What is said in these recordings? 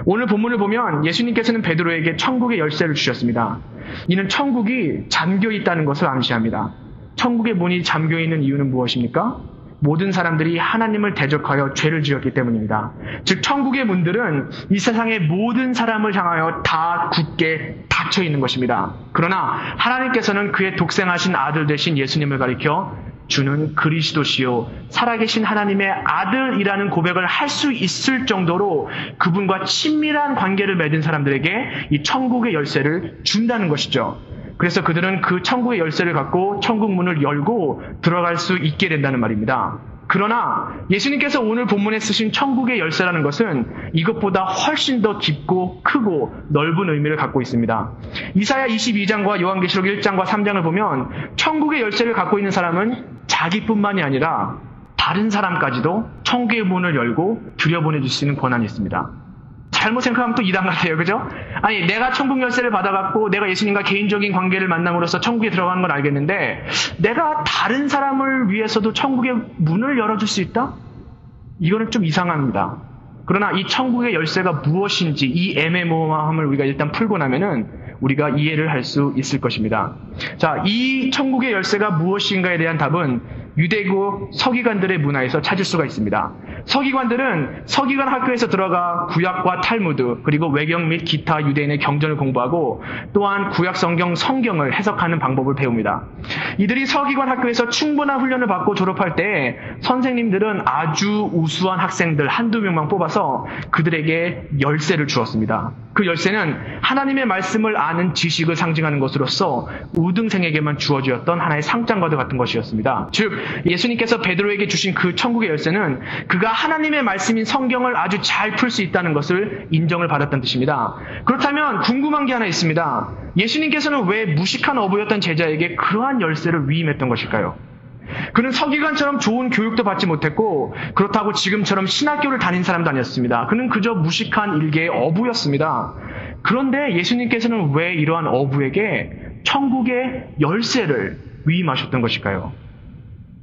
오늘 본문을 보면 예수님께서는 베드로에게 천국의 열쇠를 주셨습니다. 이는 천국이 잠겨 있다는 것을 암시합니다. 천국의 문이 잠겨 있는 이유는 무엇입니까? 모든 사람들이 하나님을 대적하여 죄를 지었기 때문입니다. 즉 천국의 문들은 이 세상의 모든 사람을 향하여 다 굳게 닫혀 있는 것입니다. 그러나 하나님께서는 그의 독생하신 아들 되신 예수님을 가리켜 주는 그리스도시요 살아계신 하나님의 아들이라는 고백을 할 수 있을 정도로 그분과 친밀한 관계를 맺은 사람들에게 이 천국의 열쇠를 준다는 것이죠. 그래서 그들은 그 천국의 열쇠를 갖고 천국 문을 열고 들어갈 수 있게 된다는 말입니다. 그러나 예수님께서 오늘 본문에 쓰신 천국의 열쇠라는 것은 이것보다 훨씬 더 깊고 크고 넓은 의미를 갖고 있습니다. 이사야 22장과 요한계시록 1장과 3장을 보면 천국의 열쇠를 갖고 있는 사람은 자기뿐만이 아니라 다른 사람까지도 천국의 문을 열고 들여보내줄 수 있는 권한이 있습니다. 잘못 생각하면 또 이단 같아요. 그죠? 아니, 내가 천국 열쇠를 받아갖고 내가 예수님과 개인적인 관계를 만남으로써 천국에 들어가는 건 알겠는데 내가 다른 사람을 위해서도 천국의 문을 열어줄 수 있다? 이거는 좀 이상합니다. 그러나 이 천국의 열쇠가 무엇인지 이 애매모호함을 우리가 일단 풀고 나면은 우리가 이해를 할 수 있을 것입니다. 자, 이 천국의 열쇠가 무엇인가에 대한 답은 유대교 서기관들의 문화에서 찾을 수가 있습니다. 서기관들은 서기관 학교에서 들어가 구약과 탈무드 그리고 외경 및 기타 유대인의 경전을 공부하고 또한 구약 성경을 해석하는 방법을 배웁니다. 이들이 서기관 학교에서 충분한 훈련을 받고 졸업할 때 선생님들은 아주 우수한 학생들 한두 명만 뽑아서 그들에게 열쇠를 주었습니다. 그 열쇠는 하나님의 말씀을 아는 지식을 상징하는 것으로서 우등생에게만 주어지었던 하나의 상장과도 같은 것이었습니다. 즉 예수님께서 베드로에게 주신 그 천국의 열쇠는 그가 하나님의 말씀인 성경을 아주 잘 풀 수 있다는 것을 인정을 받았다는 뜻입니다. 그렇다면 궁금한 게 하나 있습니다. 예수님께서는 왜 무식한 어부였던 제자에게 그러한 열쇠를 위임했던 것일까요? 그는 서기관처럼 좋은 교육도 받지 못했고 그렇다고 지금처럼 신학교를 다닌 사람도 아니었습니다. 그는 그저 무식한 일개의 어부였습니다. 그런데 예수님께서는 왜 이러한 어부에게 천국의 열쇠를 위임하셨던 것일까요?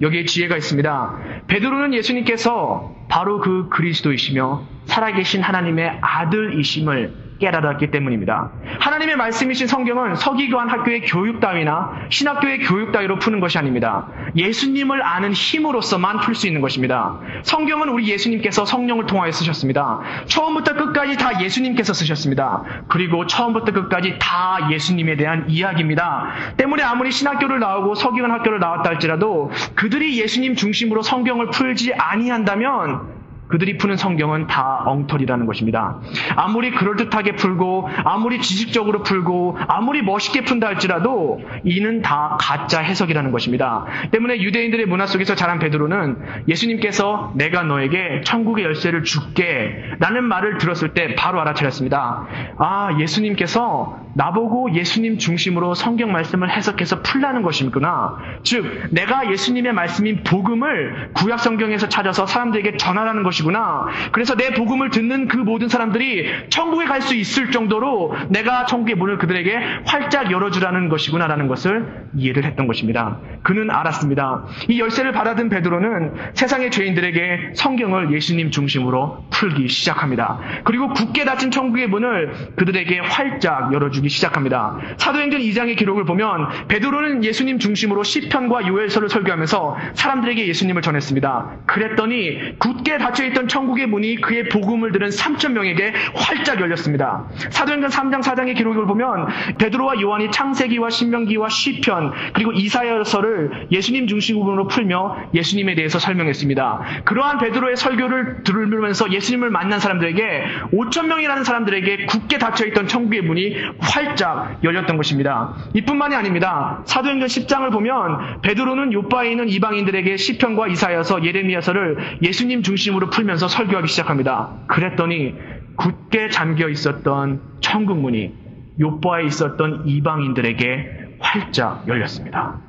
여기에 지혜가 있습니다. 베드로는 예수님께서 바로 그 그리스도이시며 살아계신 하나님의 아들이심을 깨달았기 때문입니다. 하나님의 말씀이신 성경은 서기관 학교의 교육 따위나 신학교의 교육 따위로 푸는 것이 아닙니다. 예수님을 아는 힘으로서만 풀 수 있는 것입니다. 성경은 우리 예수님께서 성령을 통하여 쓰셨습니다. 처음부터 끝까지 다 예수님께서 쓰셨습니다. 그리고 처음부터 끝까지 다 예수님에 대한 이야기입니다. 때문에 아무리 신학교를 나오고 서기관 학교를 나왔다 할지라도 그들이 예수님 중심으로 성경을 풀지 아니한다면 그들이 푸는 성경은 다 엉터리라는 것입니다. 아무리 그럴듯하게 풀고 아무리 지식적으로 풀고 아무리 멋있게 푼다 할지라도 이는 다 가짜 해석이라는 것입니다. 때문에 유대인들의 문화 속에서 자란 베드로는 예수님께서 내가 너에게 천국의 열쇠를 줄게 라는 말을 들었을 때 바로 알아차렸습니다. 아, 예수님께서 나보고 예수님 중심으로 성경 말씀을 해석해서 풀라는 것이구나. 즉 내가 예수님의 말씀인 복음을 구약 성경에서 찾아서 사람들에게 전하라는 것이구나. 그래서 내 복음을 듣는 그 모든 사람들이 천국에 갈 수 있을 정도로 내가 천국의 문을 그들에게 활짝 열어주라는 것이구나라는 것을 이해를 했던 것입니다. 그는 알았습니다. 이 열쇠를 받아든 베드로는 세상의 죄인들에게 성경을 예수님 중심으로 풀기 시작합니다. 그리고 굳게 닫힌 천국의 문을 그들에게 활짝 열어주기 시작합니다. 사도행전 2장의 기록을 보면 베드로는 예수님 중심으로 시편과 요엘서를 설교하면서 사람들에게 예수님을 전했습니다. 그랬더니 굳게 닫혀있던 천국의 문이 그의 복음을 들은 3,000명에게 활짝 열렸습니다. 사도행전 3장 4장의 기록을 보면 베드로와 요한이 창세기와 신명기와 시편 그리고 이사야서를 예수님 중심으로 풀며 예수님에 대해서 설명했습니다. 그러한 베드로의 설교를 들으면서 예수님을 만난 사람들에게 5,000명이라는 사람들에게 굳게 닫혀있던 천국의 문이 활짝 열렸던 것입니다. 이뿐만이 아닙니다. 사도행전 10장을 보면 베드로는 요바에 있는 이방인들에게 시편과 이사야서, 예레미야서를 예수님 중심으로 풀면서 설교하기 시작합니다. 그랬더니 굳게 잠겨 있었던 천국 문이 요바에 있었던 이방인들에게 활짝 열렸습니다.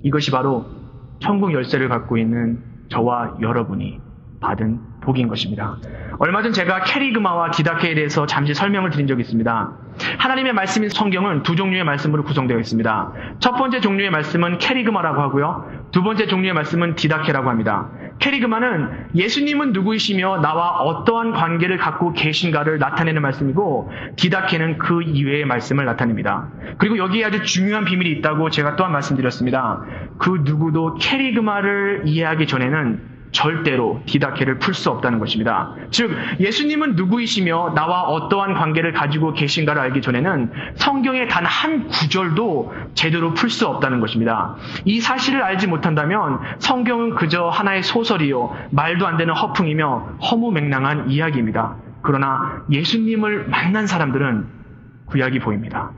이것이 바로 천국 열쇠를 갖고 있는 저와 여러분이 받은 복인 것입니다. 얼마 전 제가 캐리그마와 디다케에 대해서 잠시 설명을 드린 적이 있습니다. 하나님의 말씀인 성경은 두 종류의 말씀으로 구성되어 있습니다. 첫 번째 종류의 말씀은 캐리그마라고 하고요. 두 번째 종류의 말씀은 디다케라고 합니다. 캐리그마는 예수님은 누구이시며 나와 어떠한 관계를 갖고 계신가를 나타내는 말씀이고, 디다케는 그 이외의 말씀을 나타냅니다. 그리고 여기에 아주 중요한 비밀이 있다고 제가 또한 말씀드렸습니다. 그 누구도 캐리그마를 이해하기 전에는 절대로 디다케를 풀 수 없다는 것입니다. 즉, 예수님은 누구이시며 나와 어떠한 관계를 가지고 계신가를 알기 전에는 성경의 단 한 구절도 제대로 풀 수 없다는 것입니다. 이 사실을 알지 못한다면 성경은 그저 하나의 소설이요, 말도 안 되는 허풍이며 허무맹랑한 이야기입니다. 그러나 예수님을 만난 사람들은 구약이 보입니다.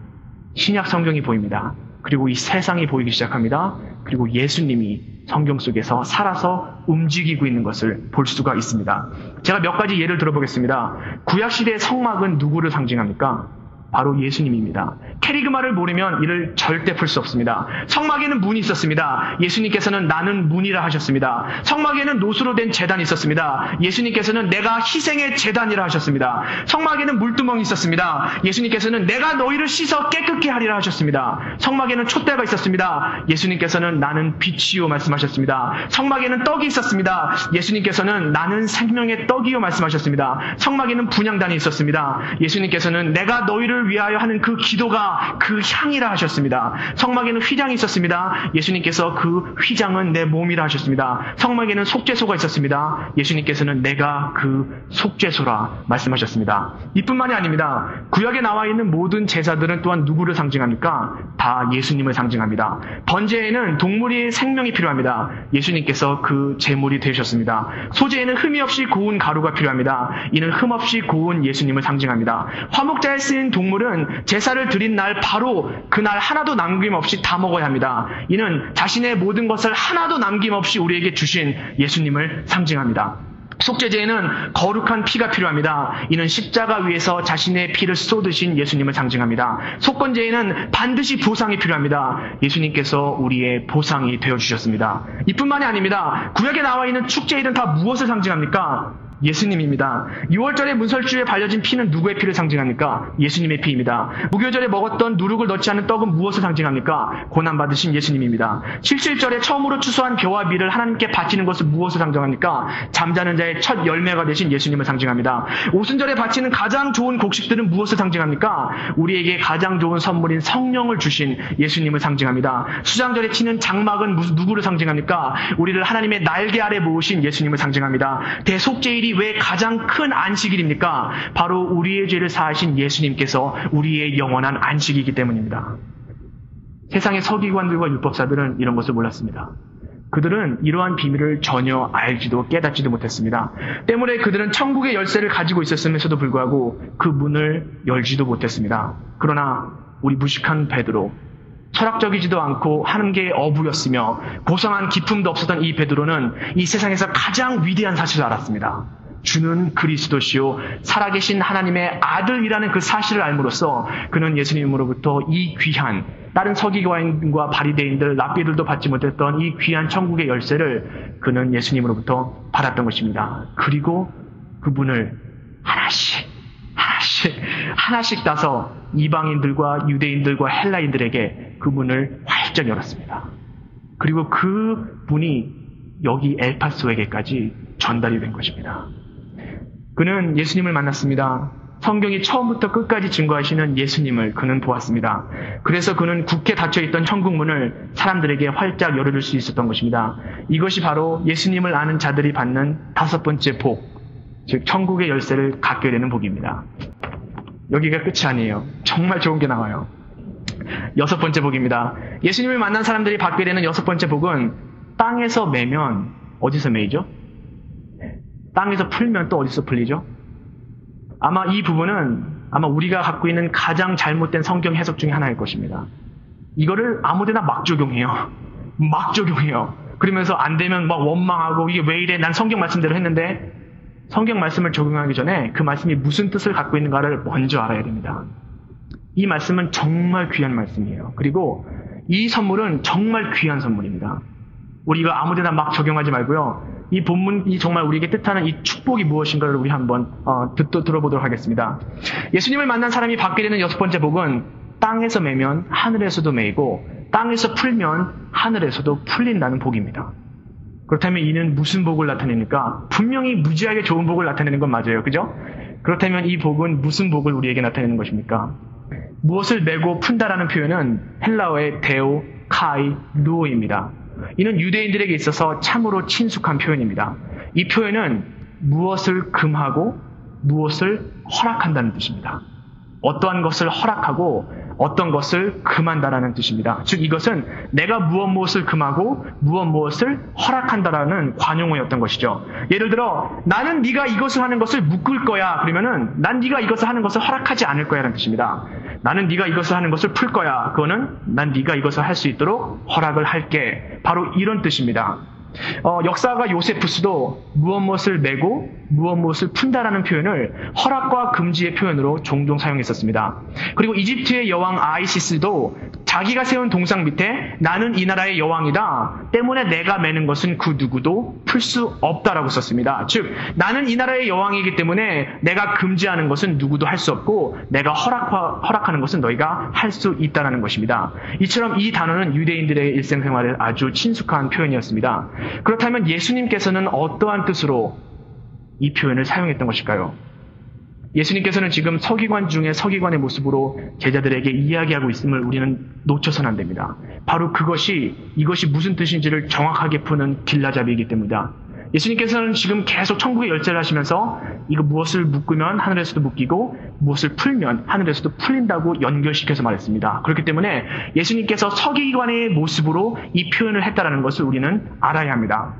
신약 성경이 보입니다. 그리고 이 세상이 보이기 시작합니다. 그리고 예수님이 성경 속에서 살아서 움직이고 있는 것을 볼 수가 있습니다. 제가 몇 가지 예를 들어보겠습니다. 구약시대의 성막은 누구를 상징합니까? 바로 예수님입니다. 캐리그마를 모르면 이를 절대 풀 수 없습니다. 성막에는 문이 있었습니다. 예수님께서는 나는 문이라 하셨습니다. 성막에는 노수로 된 제단이 있었습니다. 예수님께서는 내가 희생의 제단이라 하셨습니다. 성막에는 물두멍이 있었습니다. 예수님께서는 내가 너희를 씻어 깨끗게 하리라 하셨습니다. 성막에는 촛대가 있었습니다. 예수님께서는 나는 빛이요 말씀하셨습니다. 성막에는 떡이 있었습니다. 예수님께서는 나는 생명의 떡이요 말씀하셨습니다. 성막에는 분향단이 있었습니다. 예수님께서는 내가 너희를 위하여 하는 그 기도가 그 향이라 하셨습니다. 성막에는 휘장이 있었습니다. 예수님께서 그 휘장은 내 몸이라 하셨습니다. 성막에는 속죄소가 있었습니다. 예수님께서는 내가 그 속죄소라 말씀하셨습니다. 이뿐만이 아닙니다. 구약에 나와 있는 모든 제사들은 또한 누구를 상징합니까? 다 예수님을 상징합니다. 번제에는 동물의 생명이 필요합니다. 예수님께서 그 제물이 되셨습니다. 소제에는 흠이 없이 고운 가루가 필요합니다. 이는 흠 없이 고운 예수님을 상징합니다. 화목자에 쓰인 동물은 제사를 드린 날 바로 그날 하나도 남김없이 다 먹어야 합니다. 이는 자신의 모든 것을 하나도 남김없이 우리에게 주신 예수님을 상징합니다. 속죄제에는 거룩한 피가 필요합니다. 이는 십자가 위에서 자신의 피를 쏟으신 예수님을 상징합니다. 속건제에는 반드시 보상이 필요합니다. 예수님께서 우리의 보상이 되어주셨습니다. 이뿐만이 아닙니다. 구약에 나와 있는 축제일은 다 무엇을 상징합니까? 예수님입니다. 6월절에 문설주에 발려진 피는 누구의 피를 상징합니까? 예수님의 피입니다. 무교절에 먹었던 누룩을 넣지 않은 떡은 무엇을 상징합니까? 고난받으신 예수님입니다. 칠칠절에 처음으로 추수한 벼와 밀을 하나님께 바치는 것을 무엇을 상징합니까? 잠자는 자의 첫 열매가 되신 예수님을 상징합니다. 오순절에 바치는 가장 좋은 곡식들은 무엇을 상징합니까? 우리에게 가장 좋은 선물인 성령을 주신 예수님을 상징합니다. 수장절에 치는 장막은 누구를 상징합니까? 우리를 하나님의 날개 아래 모으신 예수님을 상징합니다. 대속죄일이 왜 가장 큰 안식일입니까? 바로 우리의 죄를 사하신 예수님께서 우리의 영원한 안식이기 때문입니다. 세상의 서기관들과 율법사들은 이런 것을 몰랐습니다. 그들은 이러한 비밀을 전혀 알지도 깨닫지도 못했습니다. 때문에 그들은 천국의 열쇠를 가지고 있었으면서도 불구하고 그 문을 열지도 못했습니다. 그러나 우리 무식한 베드로, 철학적이지도 않고 하는 게 어부였으며 고상한 기품도 없었던 이 베드로는 이 세상에서 가장 위대한 사실을 알았습니다. 주는 그리스도시요 살아계신 하나님의 아들이라는 그 사실을 알므로써 그는 예수님으로부터 이 귀한, 다른 서기관과 바리새인들, 랍비들도 받지 못했던 이 귀한 천국의 열쇠를 그는 예수님으로부터 받았던 것입니다. 그리고 그분을 하나씩 따서 이방인들과 유대인들과 헬라인들에게 그분을 활짝 열었습니다. 그리고 그 분이 여기 엘파소에게까지 전달이 된 것입니다. 그는 예수님을 만났습니다. 성경이 처음부터 끝까지 증거하시는 예수님을 그는 보았습니다. 그래서 그는 굳게 닫혀있던 천국문을 사람들에게 활짝 열어줄 수 있었던 것입니다. 이것이 바로 예수님을 아는 자들이 받는 5번째 복, 즉 천국의 열쇠를 갖게 되는 복입니다. 여기가 끝이 아니에요. 정말 좋은 게 나와요. 6번째 복입니다. 예수님을 만난 사람들이 받게 되는 6번째 복은 땅에서 매면 어디서 매이죠? 땅에서 풀면 또 어디서 풀리죠? 아마 이 부분은 우리가 갖고 있는 가장 잘못된 성경 해석 중에 하나일 것입니다. 이거를 아무데나 막 적용해요. 그러면서 안 되면 막 원망하고 이게 왜 이래? 난 성경 말씀대로 했는데 성경 말씀을 적용하기 전에 그 말씀이 무슨 뜻을 갖고 있는가를 먼저 알아야 됩니다. 이 말씀은 정말 귀한 말씀이에요. 그리고 이 선물은 정말 귀한 선물입니다. 우리가 아무데나 막 적용하지 말고요. 이 본문이 정말 우리에게 뜻하는 이 축복이 무엇인가를 우리 한번 들어보도록 하겠습니다. 예수님을 만난 사람이 받게 되는 6번째 복은 땅에서 매면 하늘에서도 매이고 땅에서 풀면 하늘에서도 풀린다는 복입니다. 그렇다면 이는 무슨 복을 나타내니까? 분명히 무지하게 좋은 복을 나타내는 건 맞아요. 그죠? 그렇다면 이 복은 무슨 복을 우리에게 나타내는 것입니까? 무엇을 메고 푼다라는 표현은 헬라어의 데오, 카이, 루오입니다. 이는 유대인들에게 있어서 참으로 친숙한 표현입니다. 이 표현은 무엇을 금하고 무엇을 허락한다는 뜻입니다. 어떠한 것을 허락하고 어떤 것을 금한다라는 뜻입니다. 즉 이것은 내가 무엇을 금하고 무엇을 허락한다라는 관용어였던 것이죠. 예를 들어 나는 네가 이것을 하는 것을 묶을 거야. 그러면은 난 네가 이것을 하는 것을 허락하지 않을 거야라는 뜻입니다. 나는 네가 이것을 하는 것을 풀 거야. 그거는 난 네가 이것을 할 수 있도록 허락을 할게. 바로 이런 뜻입니다. 역사가 요세푸스도 무엇을 메고 무엇을 푼다라는 표현을 허락과 금지의 표현으로 종종 사용했었습니다. 그리고 이집트의 여왕 아이시스도 자기가 세운 동상 밑에 나는 이 나라의 여왕이다 때문에 내가 매는 것은 그 누구도 풀 수 없다라고 썼습니다. 즉 나는 이 나라의 여왕이기 때문에 내가 금지하는 것은 누구도 할 수 없고 내가 허락하는 것은 너희가 할 수 있다라는 것입니다. 이처럼 이 단어는 유대인들의 일생생활에 아주 친숙한 표현이었습니다. 그렇다면 예수님께서는 어떠한 뜻으로 이 표현을 사용했던 것일까요? 예수님께서는 지금 서기관 중에 서기관의 모습으로 제자들에게 이야기하고 있음을 우리는 놓쳐서는 안 됩니다. 바로 이것이 무슨 뜻인지를 정확하게 푸는 길라잡이이기 때문이다. 예수님께서는 지금 계속 천국의 열쇠를 하시면서 이거 무엇을 묶으면 하늘에서도 묶이고 무엇을 풀면 하늘에서도 풀린다고 연결시켜서 말했습니다. 그렇기 때문에 예수님께서 서기관의 모습으로 이 표현을 했다는 것을 우리는 알아야 합니다.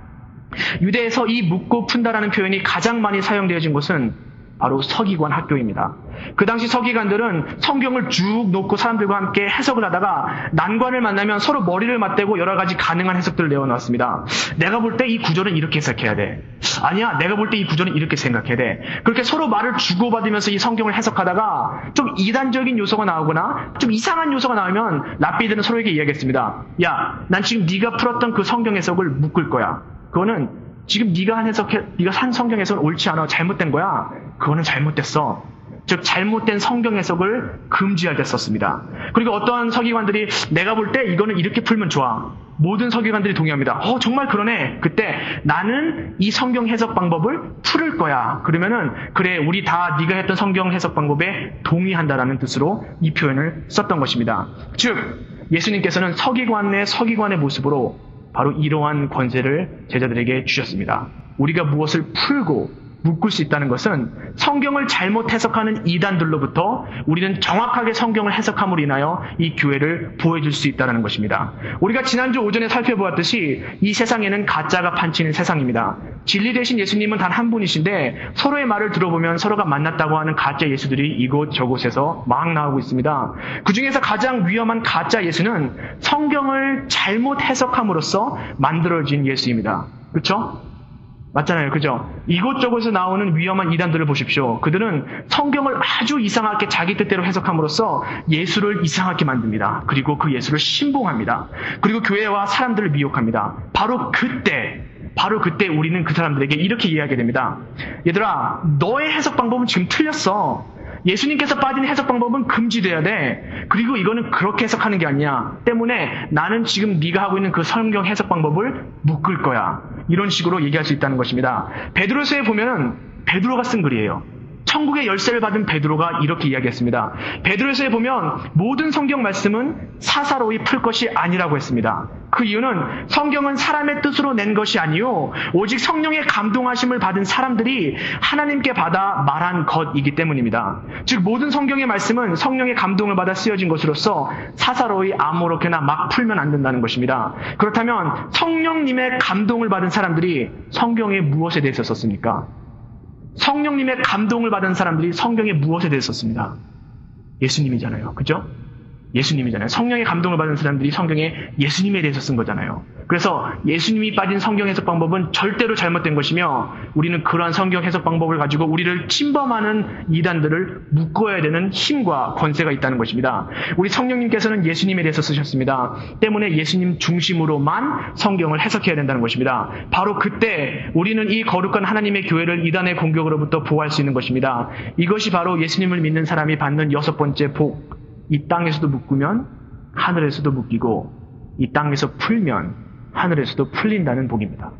유대에서 이 묶고 푼다라는 표현이 가장 많이 사용되어진 곳은 바로 서기관 학교입니다. 그 당시 서기관들은 성경을 쭉 놓고 사람들과 함께 해석을 하다가 난관을 만나면 서로 머리를 맞대고 여러 가지 가능한 해석들을 내어놨습니다. 내가 볼 때 이 구절은 이렇게 해석해야 돼. 아니야, 내가 볼 때 이 구절은 이렇게 생각해야 돼. 그렇게 서로 말을 주고받으면서 이 성경을 해석하다가 좀 이단적인 요소가 나오거나 좀 이상한 요소가 나오면 랍비들은 서로에게 이야기했습니다. 야, 난 지금 네가 풀었던 그 성경 해석을 묶을 거야. 그거는 지금 네가 한 성경 해석은 옳지 않아. 잘못된 거야. 그거는 잘못됐어. 즉 잘못된 성경 해석을 금지할 때 썼습니다. 그리고 어떠한 서기관들이 내가 볼 때 이거는 이렇게 풀면 좋아. 모든 서기관들이 동의합니다. 정말 그러네. 그때 나는 이 성경 해석 방법을 풀을 거야. 그러면은 그래 우리 다 네가 했던 성경 해석 방법에 동의한다라는 뜻으로 이 표현을 썼던 것입니다. 즉 예수님께서는 서기관의 모습으로 바로 이러한 권세를 제자들에게 주셨습니다. 우리가 무엇을 풀고 묶을 수 있다는 것은 성경을 잘못 해석하는 이단들로부터 우리는 정확하게 성경을 해석함으로 인하여 이 교회를 보여줄 수 있다는 것입니다. 우리가 지난주 오전에 살펴보았듯이 이 세상에는 가짜가 판치는 세상입니다. 진리 되신 예수님은 단 한 분이신데 서로의 말을 들어보면 서로가 만났다고 하는 가짜 예수들이 이곳저곳에서 막 나오고 있습니다. 그 중에서 가장 위험한 가짜 예수는 성경을 잘못 해석함으로써 만들어진 예수입니다. 그렇죠? 맞잖아요. 그죠? 이곳저곳에서 나오는 위험한 이단들을 보십시오. 그들은 성경을 아주 이상하게 자기 뜻대로 해석함으로써 예수를 이상하게 만듭니다. 그리고 그 예수를 신봉합니다. 그리고 교회와 사람들을 미혹합니다. 바로 그때 우리는 그 사람들에게 이렇게 이야기하게 됩니다. 얘들아, 너의 해석 방법은 지금 틀렸어. 예수님께서 빠진 해석 방법은 금지돼야 돼. 그리고 이거는 그렇게 해석하는 게 아니야. 때문에 나는 지금 네가 하고 있는 그 성경 해석 방법을 묶을 거야. 이런 식으로 얘기할 수 있다는 것입니다. 베드로서에 보면은 베드로가 쓴 글이에요. 천국의 열쇠를 받은 베드로가 이렇게 이야기했습니다. 베드로서에 보면 모든 성경 말씀은 사사로이 풀 것이 아니라고 했습니다. 그 이유는 성경은 사람의 뜻으로 낸 것이 아니요 오직 성령의 감동하심을 받은 사람들이 하나님께 받아 말한 것이기 때문입니다. 즉 모든 성경의 말씀은 성령의 감동을 받아 쓰여진 것으로서 사사로이 아무렇게나 막 풀면 안 된다는 것입니다. 그렇다면 성령님의 감동을 받은 사람들이 성경에 무엇에 대해서 썼습니까? 성령님의 감동을 받은 사람들이 성경에 무엇에 대해서 썼습니다? 예수님이잖아요. 그죠? 예수님이잖아요. 성령의 감동을 받은 사람들이 성경에 예수님에 대해서 쓴 거잖아요. 그래서 예수님이 빠진 성경 해석 방법은 절대로 잘못된 것이며 우리는 그러한 성경 해석 방법을 가지고 우리를 침범하는 이단들을 묶어야 되는 힘과 권세가 있다는 것입니다. 우리 성령님께서는 예수님에 대해서 쓰셨습니다. 때문에 예수님 중심으로만 성경을 해석해야 된다는 것입니다. 바로 그때 우리는 이 거룩한 하나님의 교회를 이단의 공격으로부터 보호할 수 있는 것입니다. 이것이 바로 예수님을 믿는 사람이 받는 6번째 복. 이 땅에서도 묶으면 하늘에서도 묶이고 이 땅에서 풀면 하늘에서도 풀린다는 복입니다.